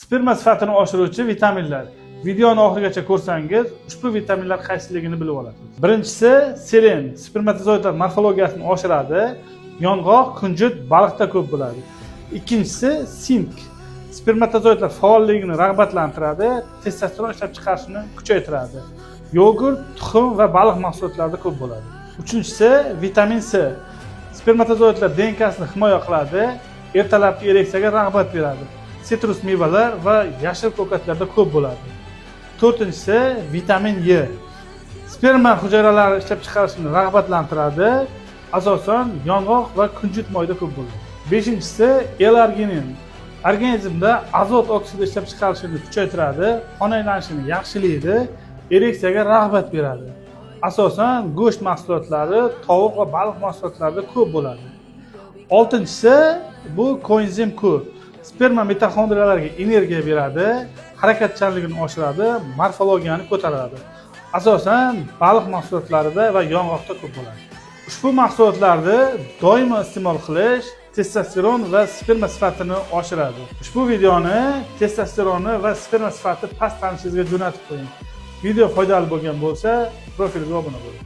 Sperma sifatini oshiruvchi vitaminlar. Videoni oxirigacha ko'rsangiz, ushbu vitaminlar qaysiligini bilib olasiz. Birinchisi selen, spermatozoidlar morfologiyasini oshiradi. Yong'oq, kunjut, baliqda ko'p bo'ladi. Ikkinchisi sink, spermatozoidlar faolligini rag'batlantiradi, testosteron ishlab chiqarishni kuchaytiradi. Yogurt, tuxum va baliq mahsulotlarida ko'p bo'ladi. Uchinchisi vitamin C, spermatozoidlar DNKsini himoya qiladi, ertalabki ereksiyaga rag'bat beradi. Sitrus mevalar va yashil ko'katlarda ko'p bo'ladi. To'rtinchisi vitamin E, sperma hujayralari ishlab chiqarishni rag'batlantiradi, asosan yong'oq va kunjut moyida ko'p bo'ladi. Beshinchisi L-arginin, organizmda azot oksidi ishlab chiqarishni kuchaytiradi, qon aylanishini yaxshilaydi, ereksiyaga rag'bat beradi. Asosan go'sht mahsulotlari, tovuq va baliq mahsulotlarida ko'p bo'ladi. Oltinchisi bu koenzim Q, sperma mitoxondriyalarga energiya beradi, harakatchanligini oshiradi, morfologiyani ko'taradi. Asosan baliq mahsulotlarida va yong'oqda ko'p bo'ladi. Ushbu mahsulotlarni doimo iste'mol qilish testosteron va sperma sifatini oshiradi. Ushbu videoni testosteronni va sperma sifati past tanishingizga jo'natib qo'ying. Video foydali bo'lgan bo'lsa, profilimga obuna bo'ling.